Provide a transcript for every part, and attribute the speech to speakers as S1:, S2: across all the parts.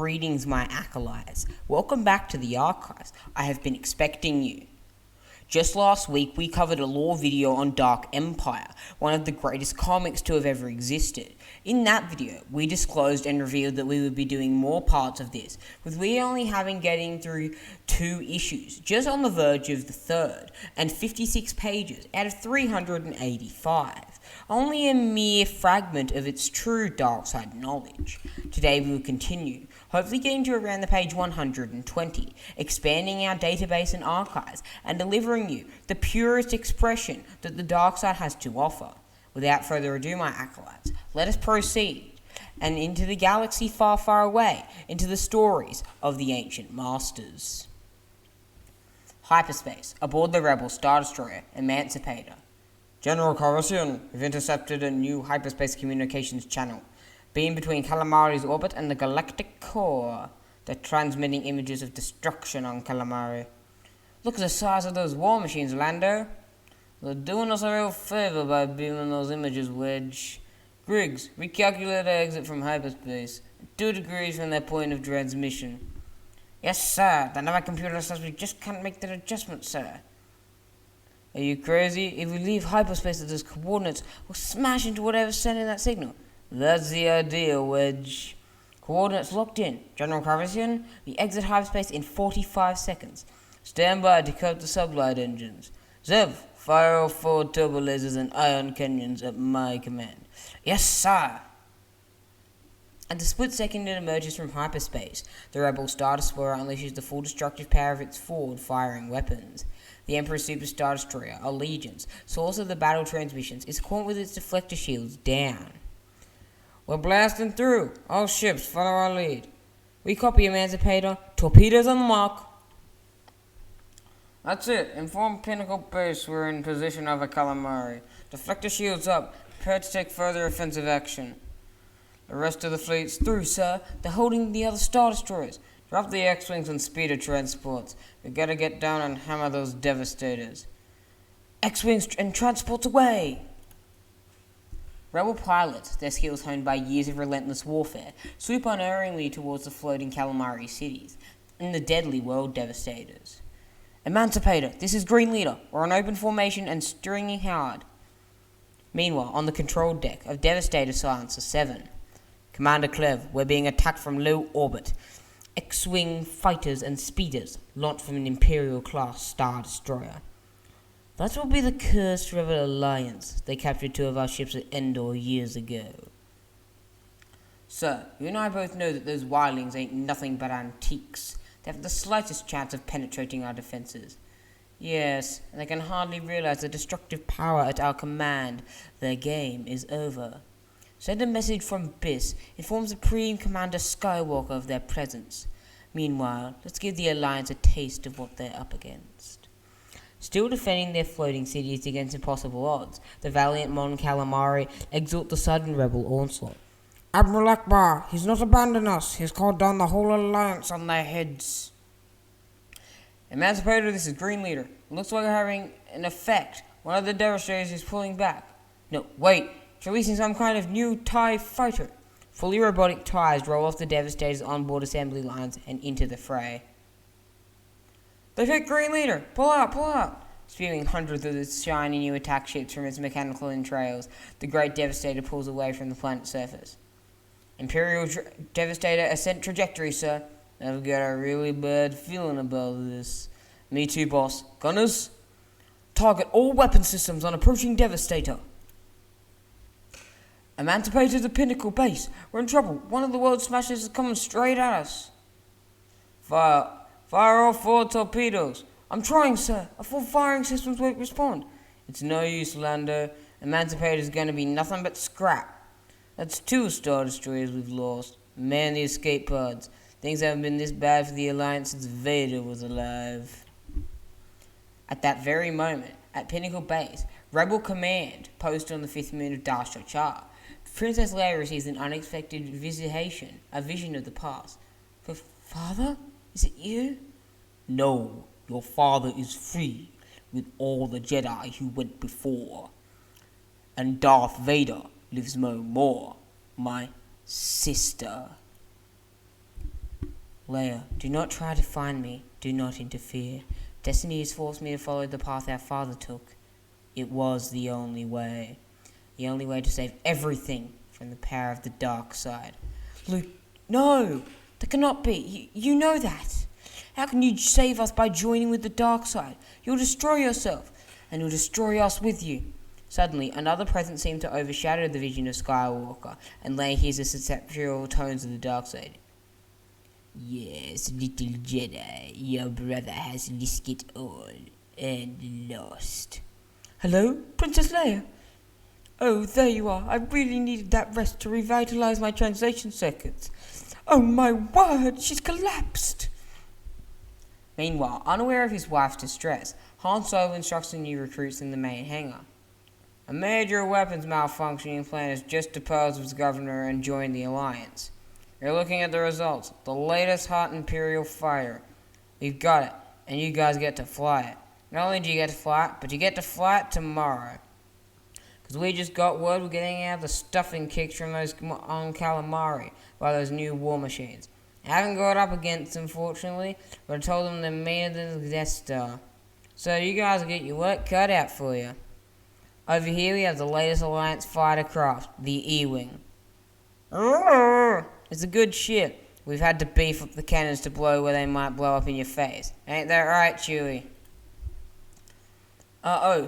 S1: Greetings, my acolytes. Welcome back to the archives. I have been expecting you. Just last week, we covered a lore video on Dark Empire, one of the greatest comics to have ever existed. In that video, we disclosed and revealed that we would be doing more parts of this, with we only getting through 2 issues, just on the verge of the 3rd, and 56 pages out of 385. Only a mere fragment of its true dark side knowledge. Today we will continue, hopefully getting to around the page 120, expanding our database and archives, and delivering you the purest expression that the dark side has to offer. Without further ado, my acolytes, let us proceed, and into the galaxy far, far away, into the stories of the ancient masters. Hyperspace, aboard the rebel Star Destroyer, Emancipator. General Corrosion, we've intercepted a new hyperspace communications channel, being between Calamari's orbit and the galactic core. They're transmitting images of destruction on Calamari. Look at the size of those war machines, Lando. They're doing us a real favor by beaming those images, Wedge. Griggs, recalculate our exit from hyperspace, 2 degrees from their point of transmission. Yes, sir. The Nova computer says we just can't make that adjustment, sir. Are you crazy? If we leave hyperspace at those coordinates, we'll smash into whatever's sending that signal. That's the idea, Wedge. Coordinates locked in. General Carvisian, we exit hyperspace in 45 seconds. Stand by to coat the sublight engines. Zev, fire all 4 turbo lasers and ion canyons at my command. Yes, sir. At the split second it emerges from hyperspace, the rebel Star Destroyer unleashes the full destructive power of its forward-firing weapons. The Emperor's Super Star Destroyer, Allegiance, source of the battle transmissions, is caught with its deflector shields down. We're blasting through. All ships follow our lead. We copy, Emancipator. Torpedoes on the mark. That's it. Inform Pinnacle Base we're in position over Calamari. Deflector shields up. Prepare to take further offensive action. The rest of the fleet's through, sir. They're holding the other Star Destroyers. Drop the X-Wings and speeder transports. We've got to get down and hammer those Devastators. X-Wings and transports away! Rebel pilots, their skills honed by years of relentless warfare, swoop unerringly towards the floating Calamari cities and the deadly world Devastators. Emancipator, this is Green Leader. We're on open formation and stringing hard. Meanwhile, on the control deck of Devastator Silencer 7. Commander Clev, we're being attacked from low orbit. X-Wing fighters and speeders launched from an Imperial-class Star Destroyer. That will be the cursed Rebel Alliance. They captured 2 of our ships at Endor years ago. Sir, you and I both know that those wildlings ain't nothing but antiques. They have the slightest chance of penetrating our defenses. Yes, and they can hardly realize the destructive power at our command. Their game is over. Send a message from Byss. Inform Supreme Commander Skywalker of their presence. Meanwhile, let's give the Alliance a taste of what they're up against. Still defending their floating cities against impossible odds, the valiant Mon Calamari exalt the sudden rebel onslaught. Admiral Akbar, he's not abandoned us. He's called down the whole Alliance on their heads. Emancipator, this is Green Leader. Looks like we're having an effect. One of the Devastators is pulling back. No, wait. It's releasing some kind of new TIE fighter. Fully robotic TIEs roll off the Devastator's onboard assembly lines and into the fray. They've hit Green Leader! Pull out! Pull out! Spewing hundreds of its shiny new attack ships from its mechanical entrails, the great Devastator pulls away from the planet's surface. Imperial Devastator ascent trajectory, sir. I've got a really bad feeling about this. Me too, boss. Gunners? Target all weapon systems on approaching Devastator. Emancipator to the Pinnacle Base. We're in trouble. One of the world smashers is coming straight at us. Fire all 4 torpedoes. I'm trying, sir. Our 4 firing systems won't respond. It's no use, Lando. Emancipator's going to be nothing but scrap. That's 2 Star Destroyers we've lost. Man the escape pods. Things haven't been this bad for the Alliance since Vader was alive. At that very moment, at Pinnacle Base, Rebel Command, posted on the 5th moon of Darsha Char, Princess Leia receives an unexpected visitation, a vision of the past. Father? Is it you? No, your father is free, with all the Jedi who went before. And Darth Vader lives no more, my sister. Leia, do not try to find me. Do not interfere. Destiny has forced me to follow the path our father took. It was the only way. The only way to save everything from the power of the dark side. Luke, no! That cannot be. You know that. How can you save us by joining with the dark side? You'll destroy yourself, and you'll destroy us with you. Suddenly, another presence seemed to overshadow the vision of Skywalker, and Leia hears the susceptible tones of the dark side. Yes, little Jedi, your brother has risked it all, and lost. Hello, Princess Leia? Oh, there you are. I really needed that rest to revitalize my translation circuits. Oh my word, she's collapsed! Meanwhile, unaware of his wife's distress, Han Solo instructs the new recruits in the main hangar. A major weapons malfunctioning plant has just deposed its governor and joined the Alliance. You're looking at the results. The latest hot Imperial fighter. We've got it, and you guys get to fly it. Not only do you get to fly it, but you get to fly it tomorrow. Because we just got word we're getting out the stuffing kicks from those on calamari by those new war machines. I haven't got up against them, fortunately, but I told them they're meaner than the Death Star. So you guys get your work cut out for you. Over here we have the latest Alliance fighter craft, the E-Wing. It's a good ship. We've had to beef up the cannons to blow where they might blow up in your face. Ain't that right, Chewie?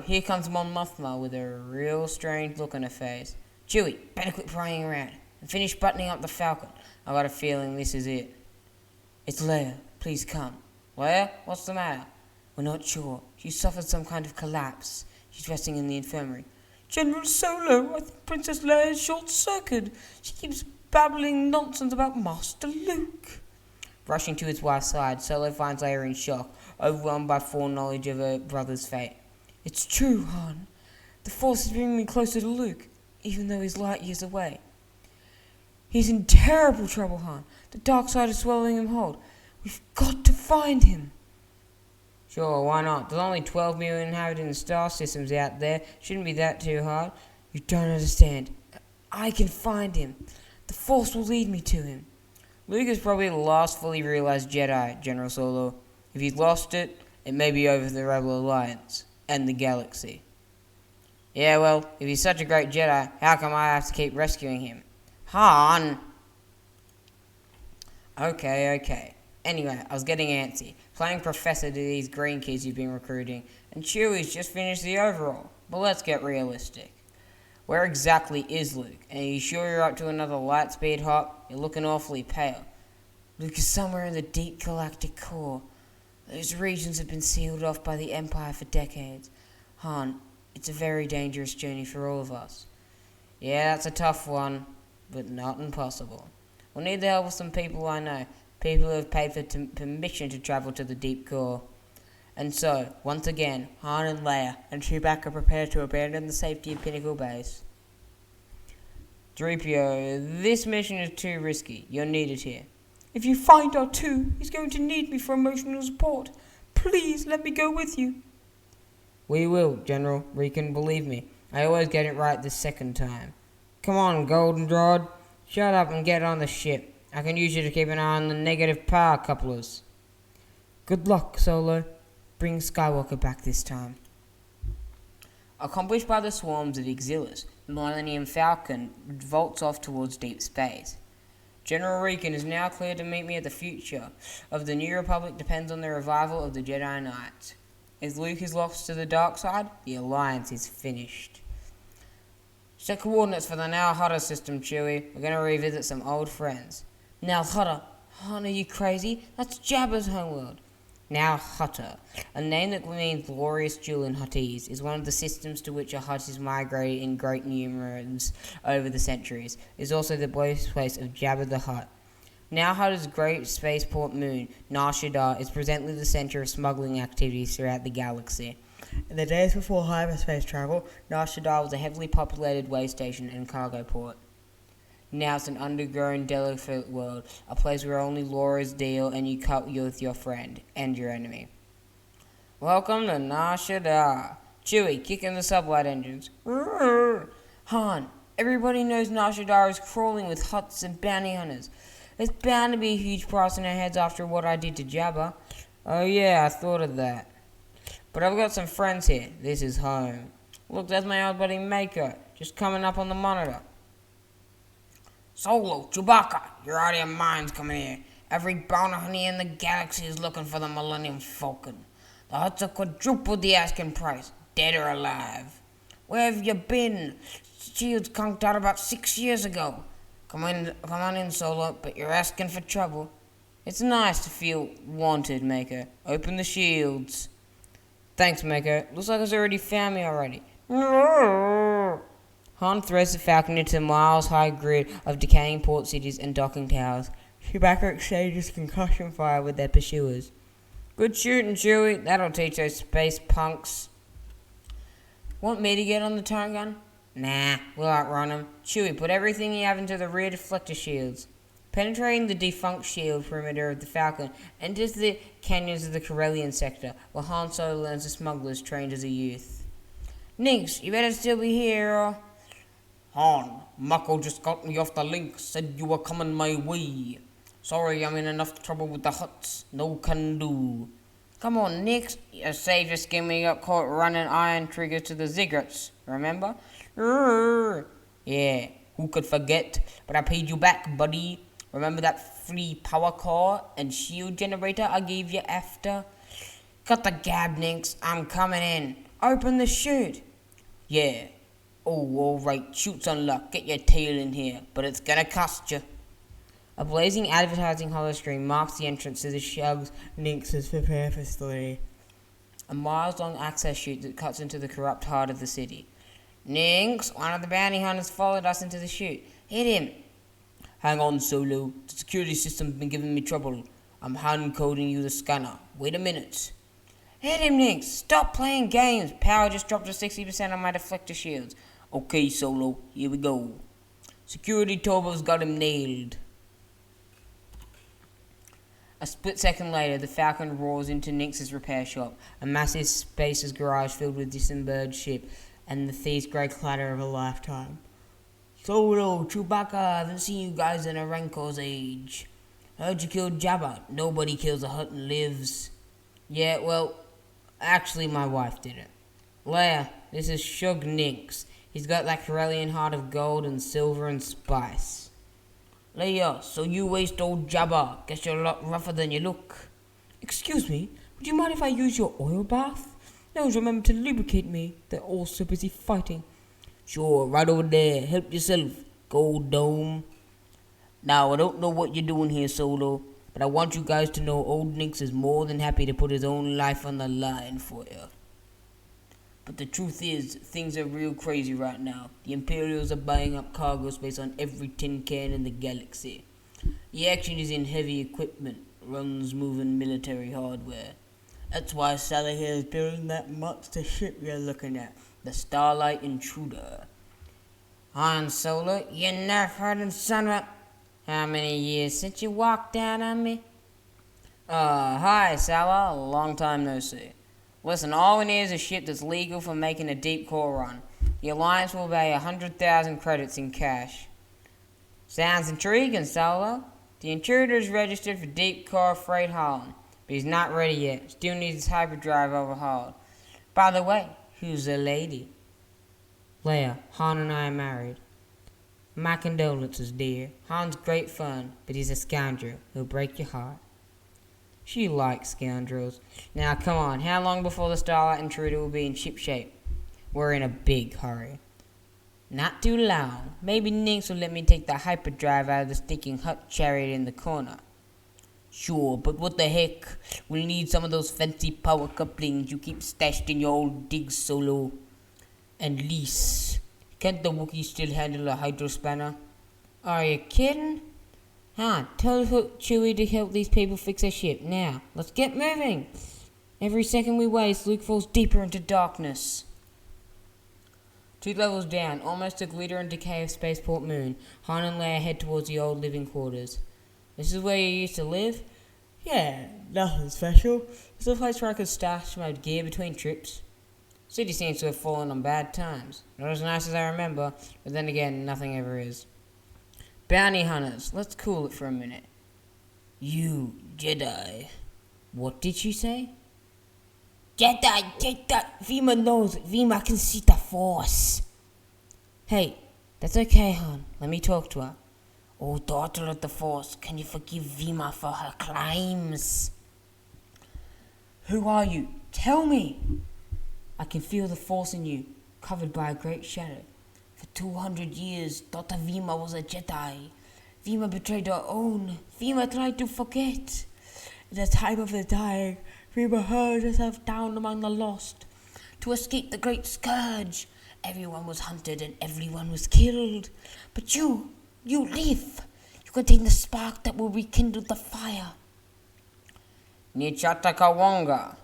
S1: Here comes Mon Mothma with a real strange look on her face. Chewie, better quit prying around and finish buttoning up the Falcon. I got a feeling this is it. It's Leia. Please come. Leia? What's the matter? We're not sure. She suffered some kind of collapse. She's resting in the infirmary. General Solo, I think Princess Leia is short-circuited. She keeps babbling nonsense about Master Luke. Rushing to his wife's side, Solo finds Leia in shock, overwhelmed by foreknowledge of her brother's fate. It's true, Han. The Force is bringing me closer to Luke, even though he's light years away. He's in terrible trouble, Han. The dark side is swallowing him whole. We've got to find him. Sure, why not? There's only 12 million inhabited star systems out there. Shouldn't be that too hard. You don't understand. I can find him. The Force will lead me to him. Luke is probably the last fully realized Jedi, General Solo. If he's lost it, it may be over the Rebel Alliance and the galaxy. Yeah, well, if he's such a great Jedi, how come I have to keep rescuing him? Han! Okay. Anyway, I was getting antsy, playing professor to these green kids you've been recruiting, and Chewie's just finished the overall. But let's get realistic. Where exactly is Luke? And are you sure you're up to another lightspeed hop? You're looking awfully pale. Luke is somewhere in the deep galactic core. Those regions have been sealed off by the Empire for decades. Han, it's a very dangerous journey for all of us. Yeah, that's a tough one, but not impossible. We'll need the help of some people I know. People who have paid for permission to travel to the deep core. And so, once again, Han and Leia and Chewbacca are prepared to abandon the safety of Pinnacle Base. 3PO, this mission is too risky. You're needed here. If you find R2, he's going to need me for emotional support. Please, let me go with you. We will, General. You can believe me. I always get it right this second time. Come on, Goldenrod. Shut up and get on the ship. I can use you to keep an eye on the negative power couplers. Good luck, Solo. Bring Skywalker back this time. Accomplished by the swarms of Exilus, the Millennium Falcon vaults off towards deep space. General Reekin is now clear to meet me at the future of the New Republic depends on the revival of the Jedi Knights. As Luke is lost to the dark side, the Alliance is finished. Set coordinates for the Now Hutter system, Chewie. We're going to revisit some old friends. Now Hutter. Han, are you crazy? That's Jabba's homeworld. Now Hutter, a name that means glorious jewel in Huttese, is one of the systems to which a Hutt is migrated in great numbers over the centuries. It is also the birthplace of Jabba the Hutt. Now Hutter's great spaceport moon, Nar Shaddaa, is presently the center of smuggling activities throughout the galaxy. In the days before hyperspace travel, Nar Shaddaa was a heavily populated way station and cargo port. Now it's an undergrown, delicate world, a place where only laws deal and you cut with your friend and your enemy. Welcome to Nar Shaddaa. Chewie, kick in the sublight engines. Han, everybody knows Nar Shaddaa is crawling with Hutts and bounty hunters, There's bound to be a huge price on our heads after what I did to Jabba. Oh yeah, I thought of that. But I've got some friends here. This is home. Look, there's my old buddy Mako, just coming up on the monitor. Solo, Chewbacca, you're out of your minds coming here. Every bounty in the galaxy is looking for the Millennium Falcon. The Hutts have quadrupled the asking price, dead or alive. Where have you been? Shields conked out about 6 years ago. Come on in, Solo, but you're asking for trouble. It's nice to feel wanted, Mako. Open the shields. Thanks, Mako. Looks like it's already found me already. Han throws the Falcon into a miles-high grid of decaying port cities and docking towers. Chewbacca exchanges concussion fire with their pursuers. Good shooting, Chewie. That'll teach those space punks. Want me to get on the turret gun? Nah, we'll outrun them. Chewie, put everything you have into the rear deflector shields. Penetrating the defunct shield perimeter of the Falcon enters the canyons of the Corellian sector, where Han Solo learns the smugglers trained as a youth. Nix, you better still be here, or... Han, Mako just got me off the link, said you were coming my way. Sorry, I'm in enough trouble with the Hutts. No can do. Come on, Nix. Your savior skimming got caught running iron trigger to the ziggurats, remember? Yeah, who could forget? But I paid you back, buddy. Remember that free power core and shield generator I gave you after? Cut the gab, Nix. I'm coming in. Open the chute. Yeah. Oh, alright. Chute's unlocked. Get your tail in here. But it's gonna cost you. A blazing advertising holoscreen marks the entrance to the Shug's Nix's prepare facility. A miles-long access chute that cuts into the corrupt heart of the city. Nix, one of the bounty hunters followed us into the chute. Hit him. Hang on, Solo. The security system's been giving me trouble. I'm hand-coding you the scanner. Wait a minute. Hit him, Nix. Stop playing games. Power just dropped to 60% on my deflector shields. Okay, Solo. Here we go. Security Turbo's got him nailed. A split second later, the Falcon roars into Nix's repair shop, a massive spacer's garage filled with disembarked ship, and the thieves' grey clatter of a lifetime. Solo, Chewbacca, I haven't seen you guys in a Rancor's age. Heard you killed Jabba. Nobody kills a Hutt and lives. Yeah, well, actually my wife did it. Leia, this is Shug Nix. He's got that Corellian heart of gold and silver and spice. Leia, so you waste old Jabba. Guess you're a lot rougher than you look. Excuse me, would you mind if I use your oil bath? No, remember to lubricate me. They're all so busy fighting. Sure, right over there. Help yourself, Gold Dome. Now, I don't know what you're doing here, Solo, but I want you guys to know old Nix is more than happy to put his own life on the line for you. But the truth is, things are real crazy right now. The Imperials are buying up cargo space on every tin can in the galaxy. The action is in heavy equipment, runs moving military hardware. That's why Sally here is building that monster ship you're looking at, the Starlight Intruder. Han Solo, you nerf-herding son of a... How many years since you walked down on me? Hi, Sala. Long time no see. Listen, all we need is a ship that's legal for making a deep core run. The Alliance will pay 100,000 credits in cash. Sounds intriguing, Solo. The Intruder is registered for deep core freight hauling, but he's not ready yet. Still needs his hyperdrive overhauled. By the way, who's the lady? Leia, Han and I are married. My condolences, dear. Han's great fun, but he's a scoundrel. He'll break your heart. She likes scoundrels. Now, come on. How long before the Starlight Intruder will be in ship shape? We're in a big hurry. Not too long. Maybe Nix will let me take the hyperdrive out of the stinking Hutt chariot in the corner. Sure, but what the heck? We'll need some of those fancy power couplings you keep stashed in your old dig, Solo. And Lise. Can't the Wookiee still handle a hydrospanner? Are you kidding? Han, tell Chewie to help these people fix their ship. Now, let's get moving. Every second we waste, Luke falls deeper into darkness. 2 levels down, almost a glitter and decay of Spaceport Moon, Han and Leia head towards the old living quarters. This is where you used to live? Yeah, nothing special. It's a place where I could stash my gear between trips. City seems to have fallen on bad times. Not as nice as I remember, but then again, nothing ever is. Bounty hunters, let's cool it for a minute. You, Jedi. What did she say? Jedi! Vima knows. Vima can see the Force. Hey, that's okay, hon. Let me talk to her. Oh, daughter of the Force, can you forgive Vima for her crimes? Who are you? Tell me! I can feel the Force in you, covered by a great shadow. For 200 years, Daughter Vima was a Jedi. Vima betrayed her own. Vima tried to forget. At the time of her dying, Vima hurled herself down among the lost. To escape the great scourge, everyone was hunted and everyone was killed. But you live. You contain the spark that will rekindle the fire. Nichataka.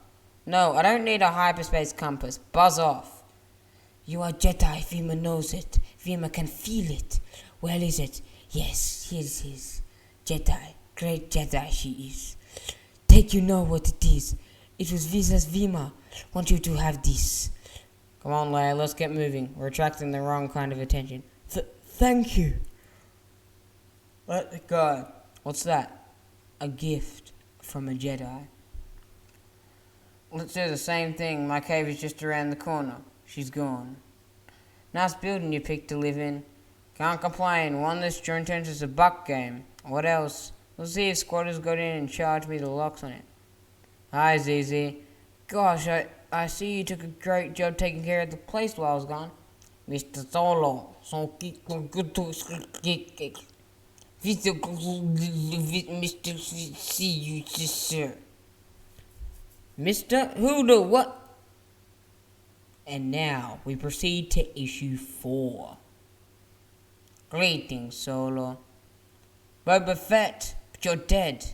S1: No, I don't need a hyperspace compass. Buzz off. You are Jedi. Vima knows it. Vima can feel it. Where is it? Yes, here it is. Jedi. Great Jedi she is. Take you know what it is. It was Visa's Vima. Want you to have this. Come on, Leia, let's get moving. We're attracting the wrong kind of attention. Thank you. Let it go. What's that? A gift from a Jedi. Let's do the same thing. My cave is just around the corner. She's gone. Nice building you picked to live in. Can't complain. Won this during turns as a buck game. What else? Let's see if squatters got in and charged me the locks on it. Hi, ZZ. Gosh, I see you took a great job taking care of the place while I was gone. Mr. Solo. So good to Mr. See you, sister. Mr. Who the what? And now we proceed to issue 4. Greetings, Solo. Boba Fett, but you're dead.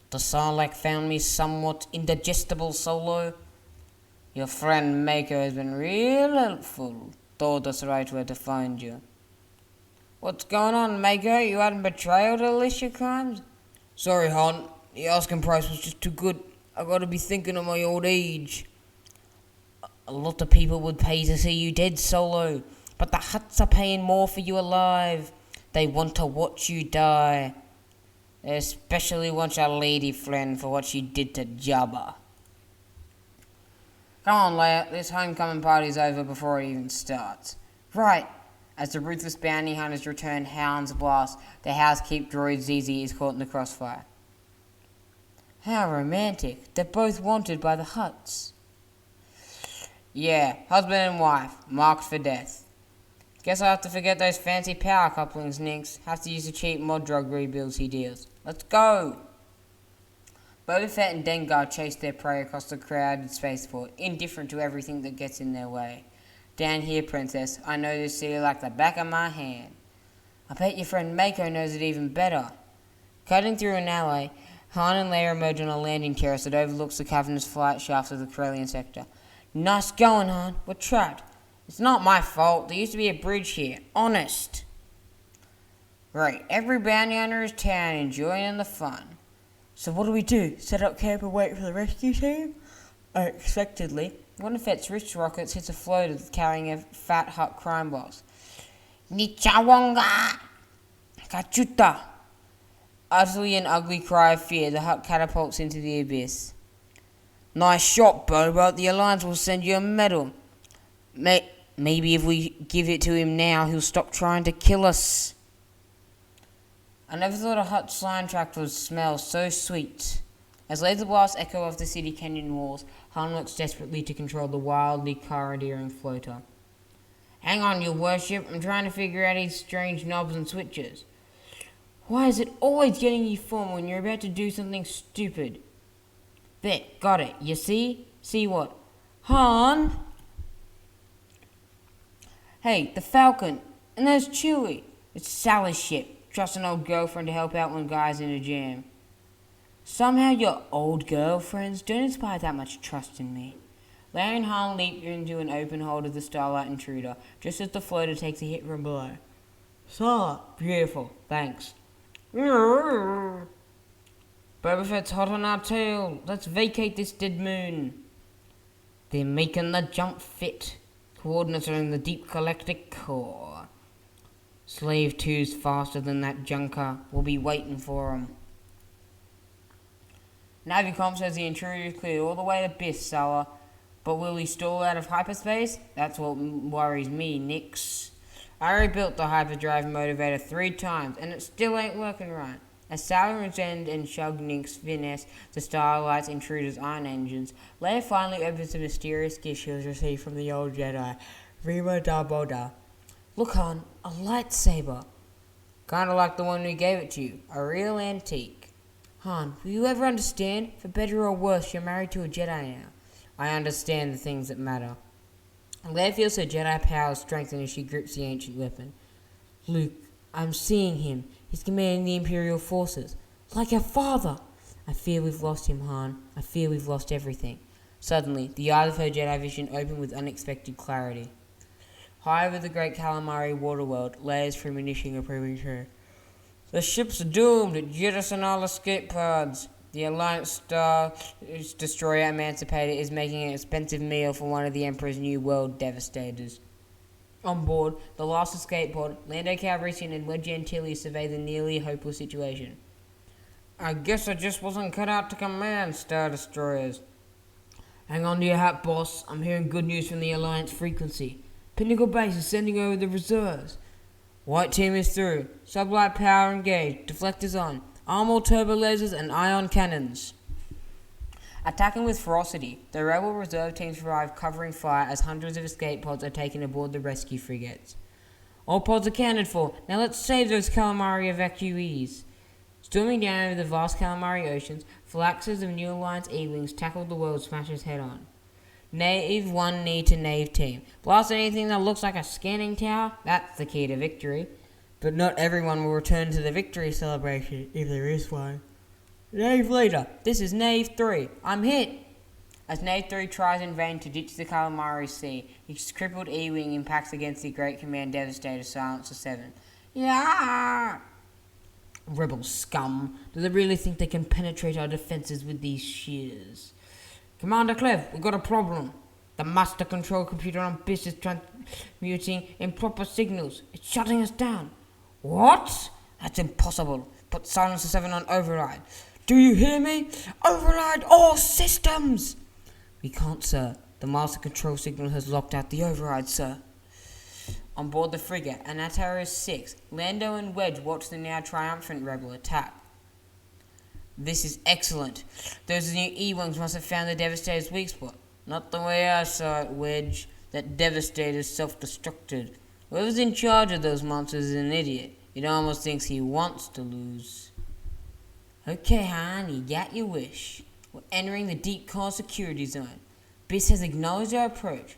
S1: The Sarlacc found me somewhat indigestible, Solo. Your friend Mako has been real helpful. Told us right where to find you. What's going on, Mako? You hadn't betrayed Alicia crimes? Sorry, hon. The asking price was just too good. I gotta be thinking of my old age. A lot of people would pay to see you dead, Solo. But the Hutts are paying more for you alive. They want to watch you die. They especially want your lady friend for what she did to Jabba. Come on, Leia. This homecoming party's over before it even starts. Right. As the ruthless bounty hunters return Hound's blast, the housekeep droid ZZ is caught in the crossfire. How romantic. They're both wanted by the Hutts. Yeah, husband and wife, marked for death. Guess I'll have to forget those fancy power couplings, Nix. Have to use the cheap mod drug rebuilds he deals. Let's go! Boba Fett and Dengar chase their prey across the crowded spaceport, indifferent to everything that gets in their way. Down here, Princess. I know this city like the back of my hand. I bet your friend Mako knows it even better. Cutting through an alley, Han and Leia emerge on a landing terrace that overlooks the cavernous flight shafts of the Corellian sector. Nice going, Han. We're trapped. It's not my fault. There used to be a bridge here. Honest. Right. Every bounty hunter is town enjoying the fun. So what do we do? Set up camp and wait for the rescue team? Unexpectedly, one of Fett's wrist rockets hits a floater carrying a fat Hutt crime boss. Nichawonga! Kachuta! Utterly an ugly cry of fear, the Hutt catapults into the abyss. Nice shot, Boba. The Alliance will send you a medal. Maybe if we give it to him now, he'll stop trying to kill us. I never thought a Hutt slime track would smell so sweet. As laser blasts echo off the city canyon walls, Han looks desperately to control the wildly commandeering floater. Hang on, your worship. I'm trying to figure out these strange knobs and switches. Why is it always getting you form when you're about to do something stupid? There, got it. You see? See what? Han? Hey, the Falcon. And there's Chewie. It's Sally's ship. Trust an old girlfriend to help out when guy's in a jam. Somehow your old girlfriends don't inspire that much trust in me. Leia and Han leap into an open hold of the Starlight Intruder, just as the floater takes a hit from below. So, beautiful. Thanks. Boba Fett's hot on our tail. Let's vacate this dead moon. They're making the jump fit. Coordinates are in the deep galactic core. Slave 2's faster than that junker. We'll be waiting for him. Navicom says the intruder is cleared all the way to Byss, Sala. But will he stall out of hyperspace? That's what worries me, Nix. I rebuilt the hyperdrive motivator 3 times, and it still ain't working right. As Sala Resend and Shug Nix finesse the Starlight's intruder's iron engines, Leia finally opens the mysterious gift she was received from the old Jedi, Rima Darboda. Look, Han, a lightsaber. Kinda like the one who gave it to you, a real antique. Han, will you ever understand? For better or worse, you're married to a Jedi now. I understand the things that matter. Leia feels her Jedi power strengthen as she grips the ancient weapon. Luke, I'm seeing him. He's commanding the Imperial forces. Like our father. I fear we've lost him, Han. I fear we've lost everything. Suddenly, the eyes of her Jedi vision open with unexpected clarity. High over the great Calamari waterworld, Leia's premonition approving her. The ship's doomed. Jettison all escape pods. The Alliance Star Destroyer Emancipator is making an expensive meal for one of the Emperor's new world devastators. On board, the last escape pod, Lando Calrissian and Wedge Antilles survey the nearly hopeless situation. I guess I just wasn't cut out to command Star Destroyers. Hang on to your hat, boss. I'm hearing good news from the Alliance frequency. Pinnacle Base is sending over the reserves. White team is through. Sublight power engaged. Deflectors on. Armor turbo lasers and ion cannons. Attacking with ferocity, the rebel reserve teams arrive covering fire as hundreds of escape pods are taken aboard the rescue frigates. All pods accounted for. Now let's save those calamari evacuees. Storming down over the vast calamari oceans, phalanxes of New Alliance E-Wings tackle the world smashers head-on. Nave 1 knee to Nave team. Blast anything that looks like a scanning tower? That's the key to victory. But not everyone will return to the victory celebration, if there is one. Nave leader, this is Nave 3. I'm hit! As Nave 3 tries in vain to ditch the Calamari Sea, his crippled E-Wing impacts against the Great Command Devastator Silencer 7. Yeah! Rebel scum. Do they really think they can penetrate our defenses with these shears? Commander Clev, we've got a problem. The master control computer on Byss is transmuting improper signals. It's shutting us down. What? That's impossible. Put Silencer 7 on override. Do you hear me? Override all systems! We can't, sir. The master control signal has locked out the override, sir. On board the frigate, Anataris 6, Lando and Wedge watch the now triumphant rebel attack. This is excellent. Those new E-Wings must have found the Devastator's weak spot. Not the way I saw it, Wedge. That Devastator's self-destructed. Whoever's in charge of those monsters is an idiot. It almost thinks he wants to lose. Okay, Han, you got your wish. We're entering the deep core security zone. Byss has acknowledged our approach.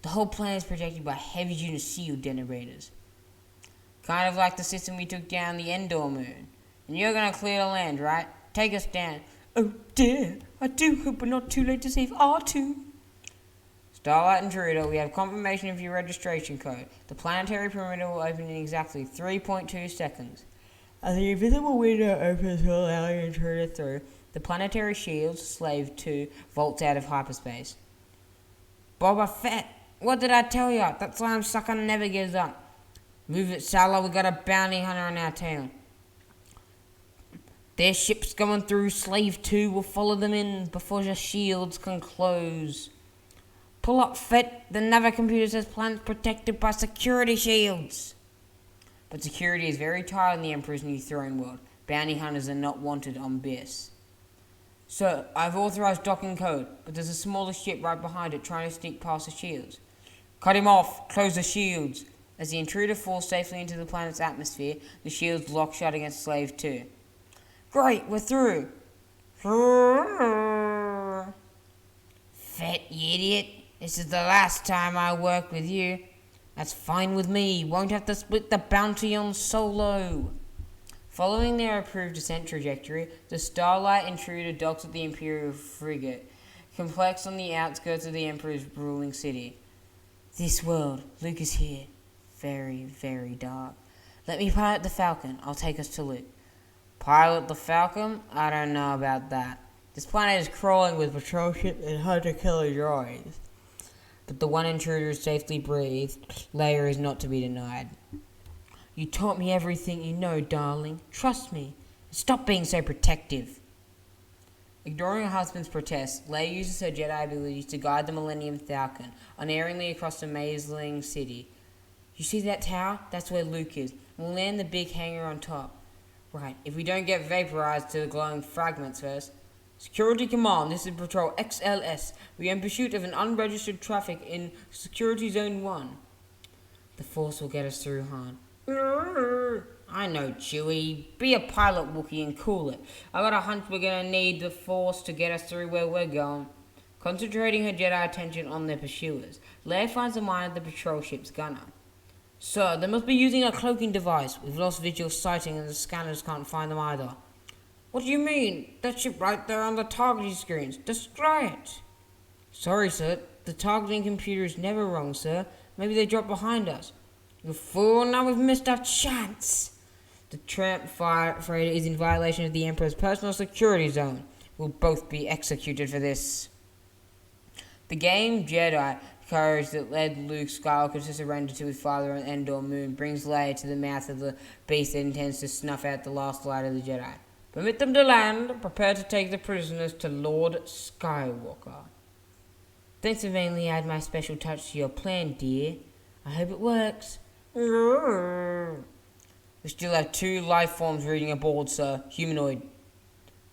S1: The whole planet is protected by heavy unit shield generators. Kind of like the system we took down the Endor moon. And you're gonna clear the land, right? Take us down. Oh dear, I do hope we're not too late to save R2. Starlight Intruder, we have confirmation of your registration code. The planetary perimeter will open in exactly 3.2 seconds. As the invisible window opens to allow the intruder through, the planetary shield, Slave 2, vaults out of hyperspace. Boba Fett, what did I tell you? That slime sucker never gives up. Move it, Sala, we got a bounty hunter on our tail. Their ship's going through. Slave 2 will follow them in before the shields can close. Pull up, Fett. The Nava computer says planet's protected by security shields. But security is very tight in the Emperor's new throne world. Bounty hunters are not wanted on Byss. Sir, I've authorized docking code, but there's a smaller ship right behind it trying to sneak past the shields. Cut him off. Close the shields. As the intruder falls safely into the planet's atmosphere, the shields lock shut against Slave 2. Great, we're through. Fett, you idiot. This is the last time I work with you. That's fine with me. Won't have to split the bounty on Solo. Following their approved descent trajectory, the Starlight Intruder docks at the Imperial frigate, complex on the outskirts of the Emperor's ruling city. This world, Luke is here. Very, very dark. Let me pilot the Falcon. I'll take us to Luke. Pilot the Falcon? I don't know about that. This planet is crawling with patrol ships and hunter-killer droids. But the one intruder safely breathed, Leia is not to be denied. You taught me everything you know, darling. Trust me. Stop being so protective. Ignoring her husband's protests, Leia uses her Jedi abilities to guide the Millennium Falcon unerringly across the Mazeling city. You see that tower? That's where Luke is. We'll land the big hangar on top. Right, if we don't get vaporized to the glowing fragments first. Security Command, this is Patrol XLS. We are in pursuit of an unregistered traffic in Security Zone 1. The Force will get us through, Han. I know, Chewie. Be a pilot, Wookiee, and cool it. I got a hunch we're gonna need the Force to get us through where we're going. Concentrating her Jedi attention on their pursuers, Leia finds the mind of the patrol ship's gunner. Sir, they must be using a cloaking device. We've lost visual sighting and the scanners can't find them either. What do you mean? That ship right there on the targeting screens. Destroy it. Sorry, sir. The targeting computer is never wrong, sir. Maybe they dropped behind us. You fool, now we've missed our chance. The tramp freighter is in violation of the Emperor's personal security zone. We'll both be executed for this. The game Jedi courage that led Luke Skywalker to surrender to his father on Endor Moon brings Leia to the mouth of the beast that intends to snuff out the last light of the Jedi. Permit them to land. Prepare to take the prisoners to Lord Skywalker. Thanks for mainly add my special touch to your plan, dear. I hope it works. We still have 2 life forms reading aboard, sir. Humanoid.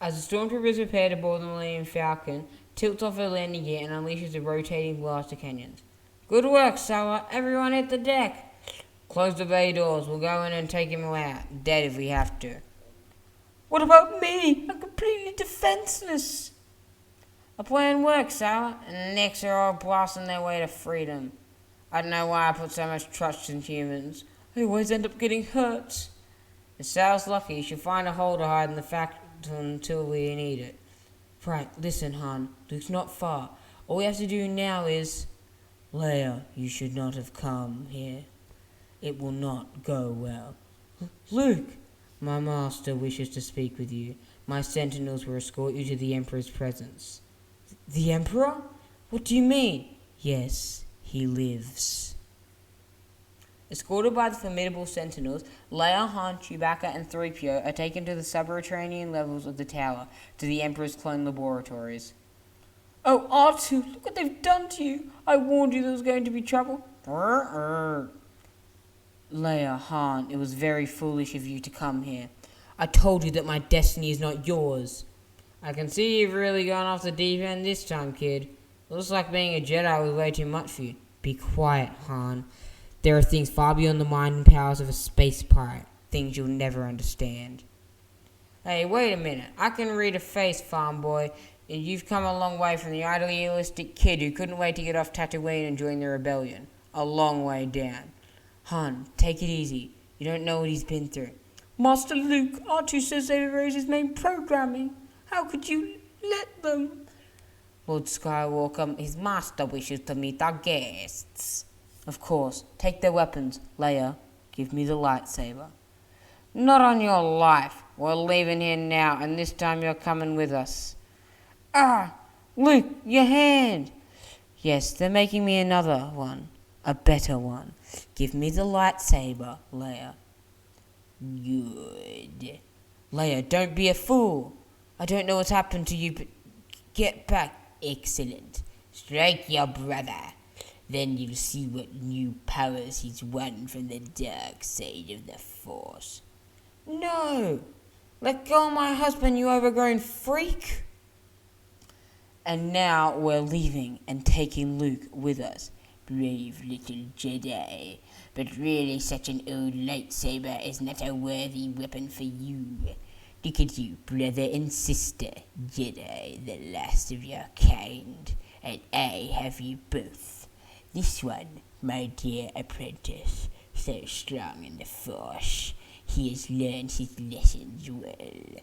S1: As the stormtroopers prepare to board the Millennium Falcon, tilts off her landing gear and unleashes the rotating blaster cannons. Good work, Sawa. Everyone hit the deck. Close the bay doors. We'll go in and take him out. Dead if we have to. What about me? I'm completely defenseless. A plan works, Sawa, and the Knicks are all blasting their way to freedom. I don't know why I put so much trust in humans. I always end up getting hurt. If Sal's lucky, she'll find a hole to hide in the factory until we need it. Right, listen, Han. Luke's not far. All we have to do now is... Leia, you should not have come here. It will not go well. Luke! My master wishes to speak with you. My sentinels will escort you to the Emperor's presence. The Emperor? What do you mean? Yes, he lives. Escorted by the formidable sentinels, Leia, Han, Chewbacca, and 3PO are taken to the subterranean levels of the tower, to the Emperor's clone laboratories. Oh, R2, look what they've done to you! I warned you there was going to be trouble. Leia, Han, it was very foolish of you to come here. I told you that my destiny is not yours. I can see you've really gone off the deep end this time, kid. Looks like being a Jedi was way too much for you. Be quiet, Han. There are things far beyond the mind and powers of a space pirate. Things you'll never understand. Hey, wait a minute. I can read a face, farm boy. And you've come a long way from the idealistic kid who couldn't wait to get off Tatooine and join the rebellion. A long way down. Han, take it easy. You don't know what he's been through. Master Luke, R2 says they've erased his main programming. How could you let them? Lord Skywalker, his master wishes to meet our guests. Of course. Take their weapons. Leia, give me the lightsaber. Not on your life. We're leaving here now, and this time you're coming with us. Ah! Luke, your hand! Yes, they're making me another one. A better one. Give me the lightsaber, Leia. Good. Leia, don't be a fool. I don't know what's happened to you, but get back. Excellent. Strike your brother. Then you'll see what new powers he's won from the dark side of the Force. No! Let go of my husband, you overgrown freak! And now we're leaving and taking Luke with us. Brave little Jedi. But really such an old lightsaber is not a worthy weapon for you. Look at you, brother and sister, Jedi, the last of your kind. And I have you both. This one, my dear apprentice, so strong in the Force, he has learned his lessons well.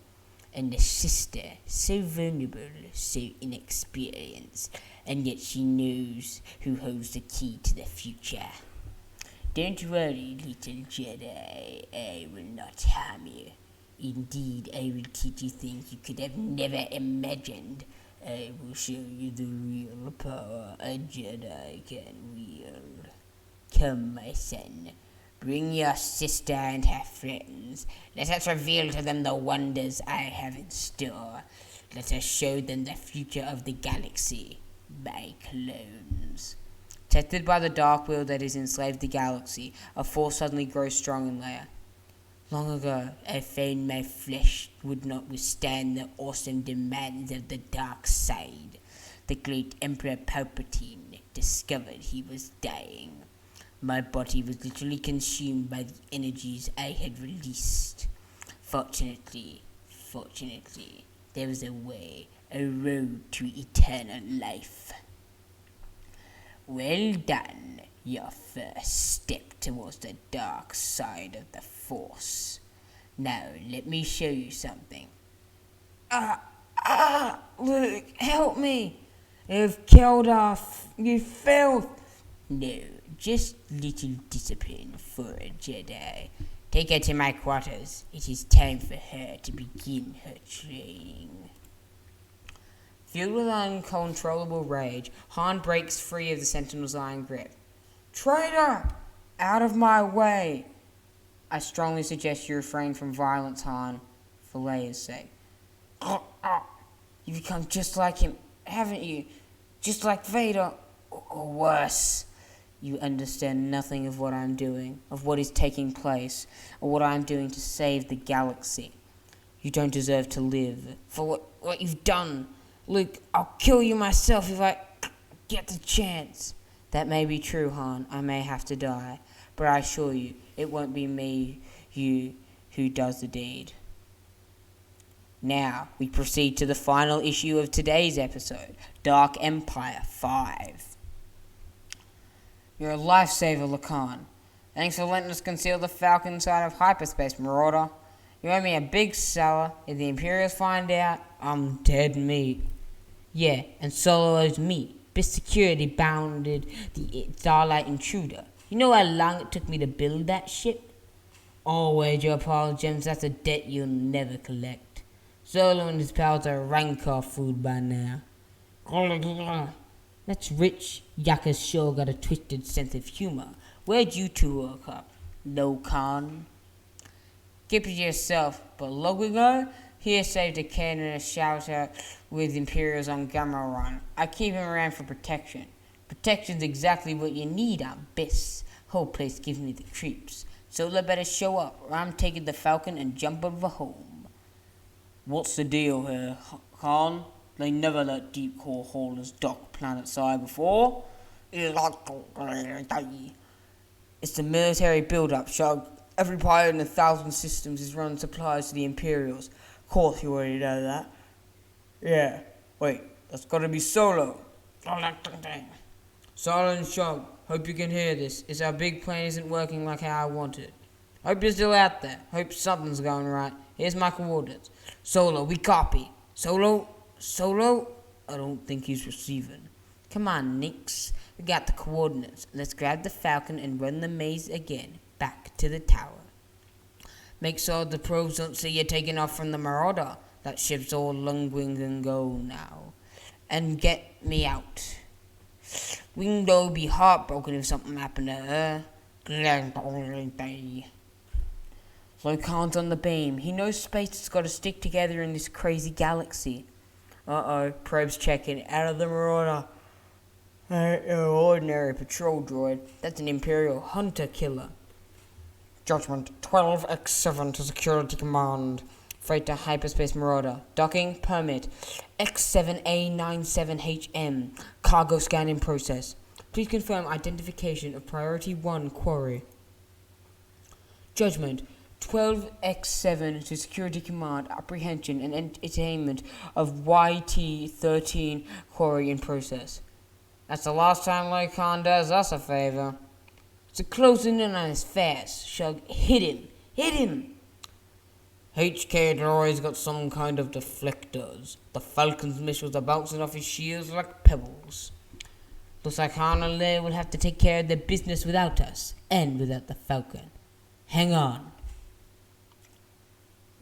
S1: And the sister, so vulnerable, so inexperienced, and yet she knows who holds the key to the future. Don't worry, little Jedi, I will not harm you. Indeed, I will teach you things you could have never imagined. I will show you the real power a Jedi can wield. Come, my son, Bring your sister and her friends. Let us reveal to them the wonders I have in store. Let us show them the future of the galaxy by clones. Tested by the dark will that has enslaved the galaxy, a force suddenly grows strong in Leia. Long ago, I found my flesh would not withstand the awesome demands of the dark side. The great Emperor Palpatine discovered he was dying. My body was literally consumed by the energies I had released. Fortunately, there was a way, a road to eternal life. Well done, your first step towards the dark side of the Force. Now, let me show you something. Luke, help me! You've killed off, you filth! No, just little discipline for a Jedi. Take her to my quarters. It is time for her to begin her training. Filled with uncontrollable rage, Han breaks free of the Sentinel's iron grip. Traitor! Out of my way! I strongly suggest you refrain from violence, Han, for Leia's sake. You've become just like him, haven't you? Just like Vader, or worse. You understand nothing of what I'm doing, of what is taking place, or what I'm doing to save the galaxy. You don't deserve to live for what you've done. Luke, I'll kill you myself if I get the chance. That may be true, Han. I may have to die. But I assure you, it won't be you who does the deed. Now, we proceed to the final issue of today's episode, Dark Empire 5. You're a lifesaver, Lacan. Thanks for letting us conceal the Falcon inside of hyperspace, Marauder. You owe me a big seller. If the Imperials find out, I'm dead meat. Yeah, and Solo owes me. Byss Security bounded the Starlight Intruder. You know how long it took me to build that ship? Always your Apollo gems, that's a debt you'll never collect. Solo and his pals are rancor food by now. That's rich. Yakka's sure got a twisted sense of humor. Where'd you two work up? No con. Keep it to yourself, but Logago here saved a cannon and a shout-out with Imperials on Gamma Run. I keep him around for protection. Protection's exactly what you need on Byss. Whole place gives me the creeps. Solo better show up, or I'm taking the Falcon and jump over home. What's the deal here, Han? They never let deep core haulers dock planet side before. It's the military build-up, Shug. Every pilot in 1,000 systems is running supplies to the Imperials. Of course you already know that. Yeah. Wait, that's gotta be Solo. Solo and Shug, hope you can hear this. It's our big plan isn't working like how I want it. Hope you're still out there. Hope something's going right. Here's my coordinates. Solo, we copy. Solo? I don't think he's receiving. Come on, Nix. We got the coordinates. Let's grab the Falcon and run the maze again. Back to the tower. Make sure the probes don't see you taking off from the Marauder. That ship's all lungwing and go now. And get me out. Window be heartbroken if something happened to her. Locan's on the beam. He knows space has got to stick together in this crazy galaxy. Uh-oh, probes checking. Out of the Marauder. No ordinary patrol droid. That's an Imperial hunter killer. Judgment 12X7 to Security Command. Freighter Hyperspace Marauder. Docking permit X7A97HM. Cargo scan in process. Please confirm identification of Priority 1 quarry. Judgment 12X7 to Security Command. Apprehension and entertainment of YT13 quarry in process. That's the last time Lycan does us a favor. So closing in on his fast. Shug, hit him! HK droid's got some kind of deflectors. The Falcon's missiles are bouncing off his shields like pebbles. Looks like Han and Leia will have to take care of their business without us, and without the Falcon. Hang on.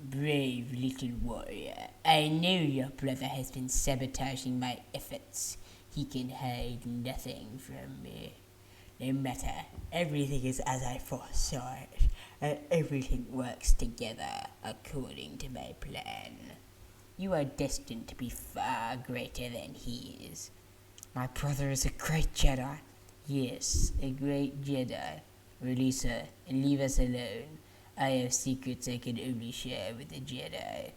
S1: Brave little warrior, I know your brother has been sabotaging my efforts. He can hide nothing from me. No matter, everything is as I foresaw it, and everything works together according to my plan. You are destined to be far greater than he is. My brother is a great Jedi. Yes, a great Jedi. Release her and leave us alone. I have secrets I can only share with a Jedi.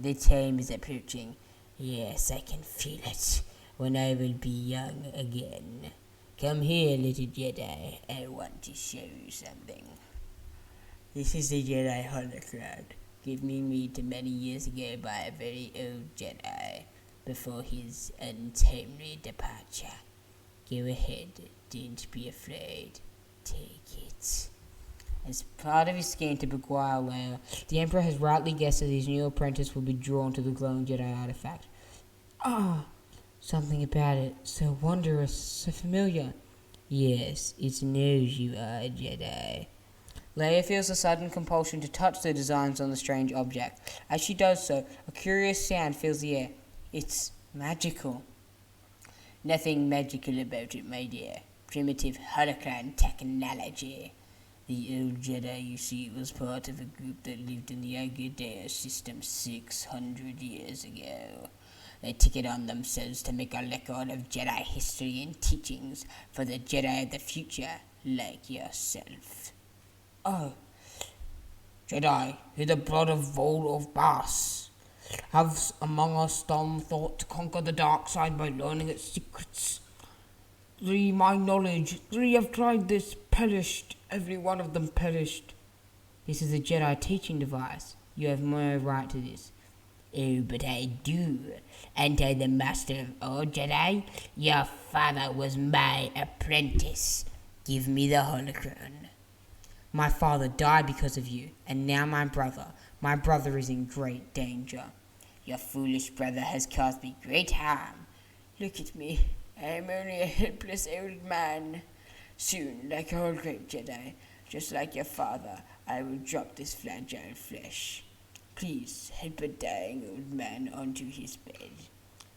S1: The time is approaching. Yes, I can feel it. When I will be young again. Come here, little Jedi. I want to show you something. This is the Jedi holocron, given me to many years ago by a very old Jedi, before his untimely departure. Go ahead, don't be afraid. Take it. As part of his scheme to beguile Leia, the Emperor has rightly guessed that his new apprentice will be drawn to the glowing Jedi artifact. Something about it, so wondrous, so familiar. Yes, it knows you are a Jedi. Leia feels a sudden compulsion to touch the designs on the strange object. As she does so, a curious sound fills the air. It's magical. Nothing magical about it, my dear. Primitive holocron technology. The old Jedi you see was part of a group that lived in the Agadea system 600 years ago. They took it on themselves to make a record of Jedi history and teachings for the Jedi of the future, like yourself. Oh, Jedi, who the blood of Vol of Byss, have among us some thought to conquer the dark side by learning its secrets. 3, my knowledge, 3 have tried this, perished, every one of them perished. This is a Jedi teaching device. You have no right to this. Oh, but I do. Aren't I the master of all Jedi? Your father was my apprentice. Give me the holocron. My father died because of you, and now my brother is in great danger. Your foolish brother has caused me great harm. Look at me. I am only a helpless old man. Soon, like all great Jedi, just like your father, I will drop this fragile flesh. Please help a dying old man onto his bed.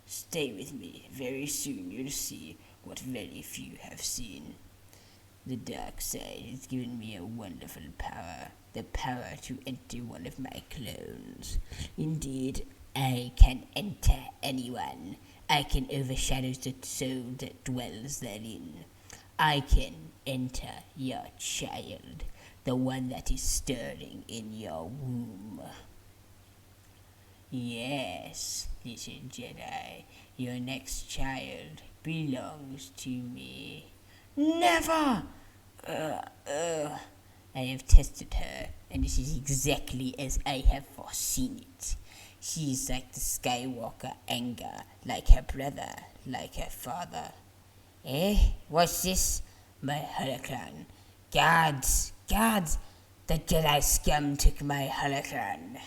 S1: Stay with me. Very soon you'll see what very few have seen. The dark side has given me a wonderful power, the power to enter one of my clones. Indeed, I can enter anyone. I can overshadow the soul that dwells therein. I can enter your child, the one that is stirring in your womb. Yes, little Jedi, your next child belongs to me. Never! I have tested her, and it is exactly as I have foreseen it. She is like the Skywalker anger, like her brother, like her father. What's this? My holocron. Guards! The Jedi scum took my holocron.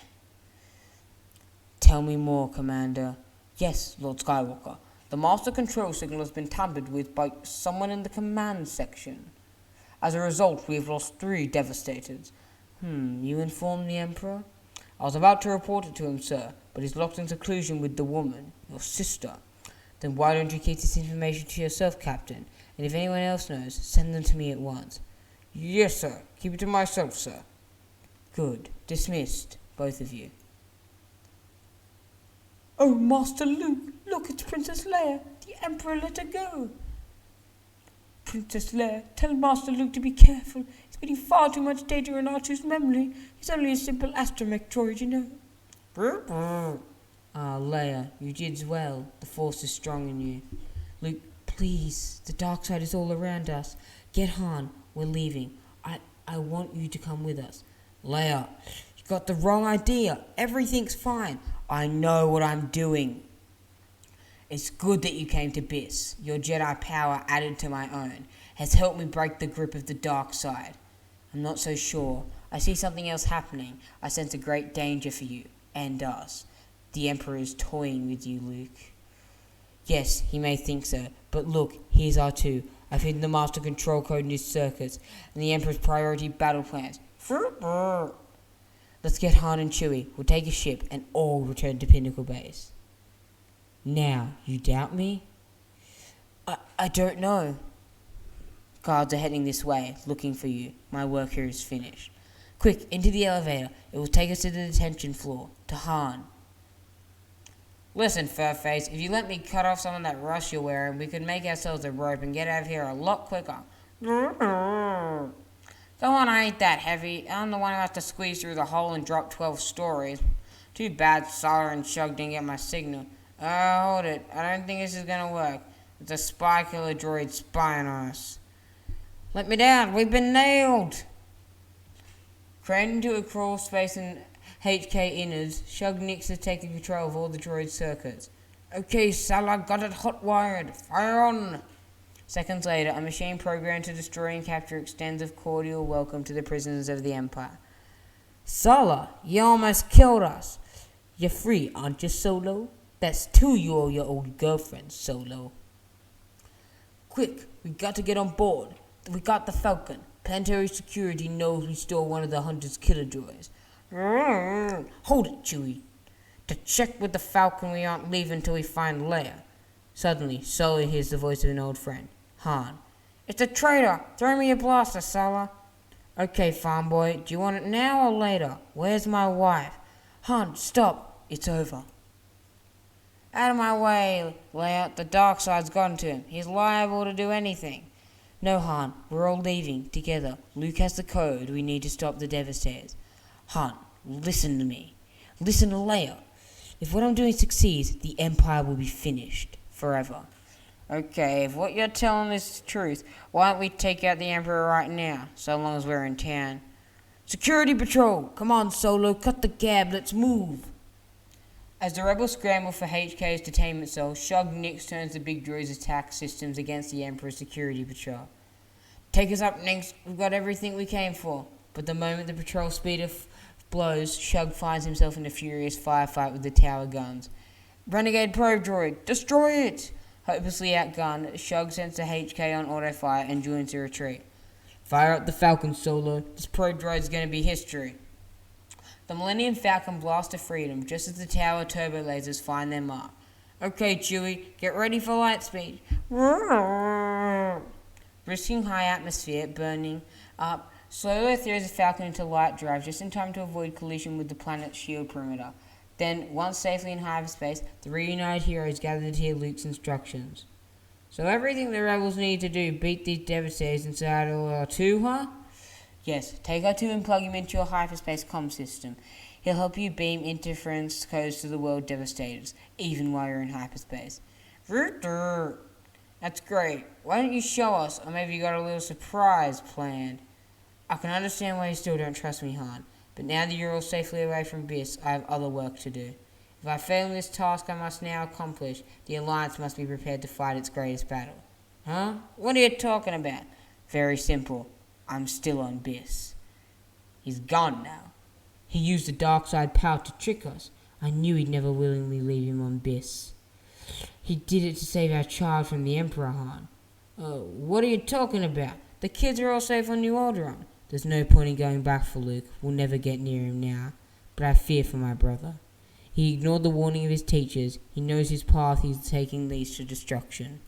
S1: Tell me more, Commander. Yes, Lord Skywalker. The master control signal has been tampered with by someone in the command section. As a result, we have lost 3 devastators. You informed the Emperor? I was about to report it to him, sir, but he's locked in seclusion with the woman, your sister. Then why don't you keep this information to yourself, Captain? And if anyone else knows, send them to me at once. Yes, sir. Keep it to myself, sir. Good. Dismissed, both of you. Oh, Master Luke, look, it's Princess Leia. The Emperor let her go. Princess Leia, tell Master Luke to be careful. He's putting far too much data in R2's memory. He's only a simple astromech droid, you know. Leia, you did well. The Force is strong in you. Luke, please, the dark side is all around us. Get Han, we're leaving. I want you to come with us. Leia, you got the wrong idea. Everything's fine. I know what I'm doing. It's good that you came to Byss. Your Jedi power added to my own has helped me break the grip of the dark side. I'm not so sure. I see something else happening. I sense a great danger for you and us. The Emperor is toying with you, Luke. Yes, he may think so, but look, here's R2. I've hidden the master control code in his circuits and the Emperor's priority battle plans. Let's get Han and Chewie. We'll take a ship and all return to Pinnacle Base. Now, you doubt me? I don't know. Guards are heading this way, looking for you. My work here is finished. Quick, into the elevator. It will take us to the detention floor. To Han. Listen, Furface, if you let me cut off some of that rust you're wearing, we could make ourselves a rope and get out of here a lot quicker. Go on, I ain't that heavy. I'm the one who has to squeeze through the hole and drop 12 stories. Too bad Sala and Shug didn't get my signal. Hold it. I don't think this is gonna work. It's a spy killer droid spying on us. Let me down. We've been nailed. Crammed into a crawl space in HK innards, Shug Nix has taken control of all the droid circuits. Okay, Sala, got it hot-wired. Fire on! Seconds later, a machine programmed to destroy and capture extends a cordial welcome to the prisoners of the Empire. Sala, you almost killed us. You're free, aren't you, Solo? That's to you or your old girlfriend, Solo. Quick, we got to get on board. We got the Falcon. Planetary security knows we stole one of the Hunter's killer droids. Hold it, Chewie. To check with the Falcon, we aren't leaving until we find Leia. Suddenly, Solo hears the voice of an old friend, Han. It's a traitor! Throw me a blaster, Sala. Okay, farm boy, do you want it now or later? Where's my wife? Han, stop. It's over. Out of my way, Leia. The dark side's gotten to him. He's liable to do anything. No, Han, we're all leaving, together. Luke has the code. We need to stop the Devastators. Han, listen to me. Listen to Leia. If what I'm doing succeeds, the Empire will be finished. Forever. Okay, if what you're telling is the truth, why don't we take out the Emperor right now, so long as we're in town? Security patrol! Come on, Solo, cut the gab, let's move! As the rebels scramble for HK's detainment cell, Shug Nix turns the big droid's attack systems against the Emperor's security patrol. Take us up, Nix. We've got everything we came for. But the moment the patrol speeder blows, Shug finds himself in a furious firefight with the tower guns. Renegade probe droid, destroy it! Hopelessly outgunned, Shug sends the HK on autofire and joins the retreat. Fire up the Falcon, Solo. This probe droid's gonna be history. The Millennium Falcon blasts to freedom just as the tower turbo lasers find their mark. Okay, Chewie, get ready for light speed. Risking high atmosphere, burning up, Solo throws the Falcon into light drive just in time to avoid collision with the planet's shield perimeter. Then, once safely in hyperspace, the reunited heroes gather to hear Luke's instructions. So everything the rebels need to do beat these Devastators inside R2, huh? Yes, take R2 and plug him into your hyperspace comm system. He'll help you beam interference codes to the world Devastators, even while you're in hyperspace. That's great. Why don't you show us, or maybe you got a little surprise planned? I can understand why you still don't trust me, Han, but now that you're all safely away from Byss, I have other work to do. If I fail in this task I must now accomplish, the Alliance must be prepared to fight its greatest battle. Huh? What are you talking about? Very simple. I'm still on Byss. He's gone now. He used the dark side power to trick us. I knew he'd never willingly leave him on Byss. He did it to save our child from the Emperor, Han. What are you talking about? The kids are all safe on New Alderaan. There's no point in going back for Luke. We'll never get near him now. But I fear for my brother. He ignored the warning of his teachers. He knows his path he's taking leads to destruction.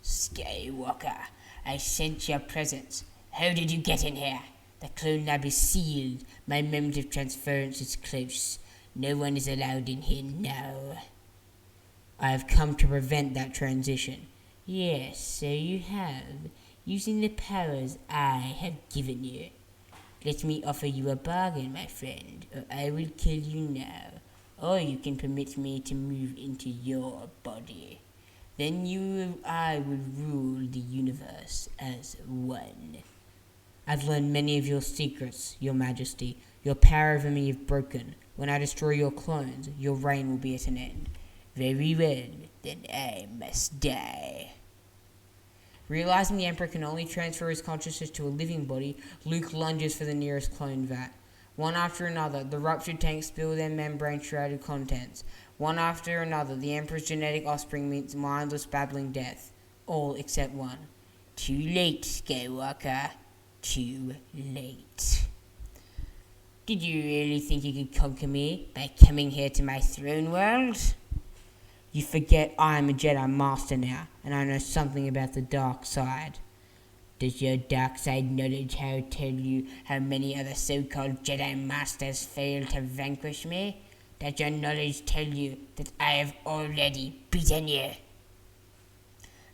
S1: Skywalker, I sense your presence. How did you get in here? The clone lab is sealed. My moment of transference is close. No one is allowed in here now. I have come to prevent that transition. Yes, so you have, using the powers I have given you. Let me offer you a bargain, my friend, or I will kill you now. Or you can permit me to move into your body. Then you and I will rule the universe as one. I've learned many of your secrets, your majesty. Your power over me is broken. When I destroy your clones, your reign will be at an end. Very well, then I must die. Realizing the Emperor can only transfer his consciousness to a living body, Luke lunges for the nearest clone vat. One after another, the ruptured tanks spill their membrane-shrouded contents. One after another, the Emperor's genetic offspring meets mindless babbling death. All except one. Too late, Skywalker. Too late. Did you really think you could conquer me by coming here to my throne world? You forget I am a Jedi Master now, and I know something about the dark side. Does your dark side knowledge tell you how many other so-called Jedi Masters failed to vanquish me? Does your knowledge tell you that I have already beaten you?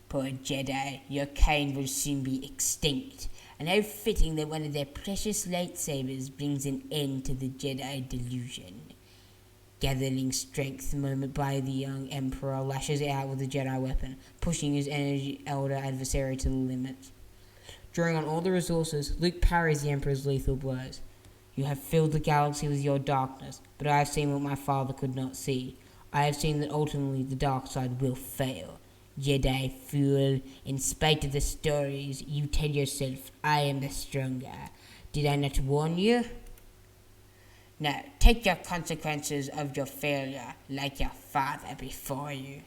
S1: Poor Jedi, your kind will soon be extinct, and how fitting that one of their precious lightsabers brings an end to the Jedi delusion. Gathering strength moment by the young Emperor lashes out with the Jedi weapon, pushing his elder adversary to the limit. Drawing on all the resources, Luke parries the Emperor's lethal blows. You have filled the galaxy with your darkness, but I have seen what my father could not see. I have seen that ultimately the dark side will fail. Jedi fool, in spite of the stories, you tell yourself I am the stronger. Did I not warn you? Now, take your consequences of your failure like your father before you.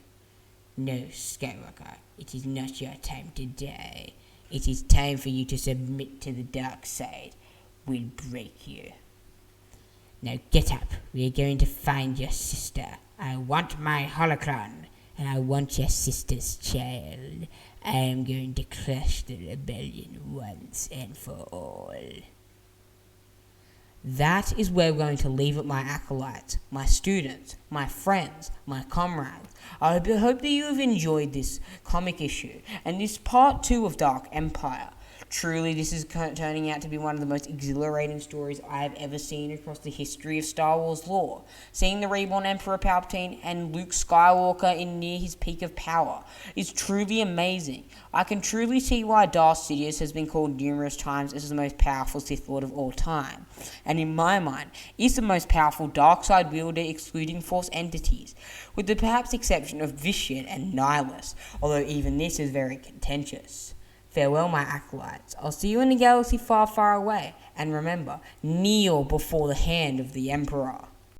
S1: No, Skywalker, it is not your time to die. It is time for you to submit to the dark side. We'll break you. Now get up. We are going to find your sister. I want my holocron, and I want your sister's child. I am going to crush the rebellion once and for all. That is where we're going to leave it, my acolytes, my students, my friends, my comrades. I hope that you have enjoyed this comic issue and this part 2 of Dark Empire. Truly, this is turning out to be one of the most exhilarating stories I have ever seen across the history of Star Wars lore. Seeing the reborn Emperor Palpatine and Luke Skywalker in near his peak of power is truly amazing. I can truly see why Darth Sidious has been called numerous times as the most powerful Sith Lord of all time, and in my mind, is the most powerful dark side wielder excluding Force entities, with the perhaps exception of Vishen and Nihilus, although even this is very contentious. Farewell, my acolytes. I'll see you in a galaxy far, far away. And remember, kneel before the hand of the Emperor.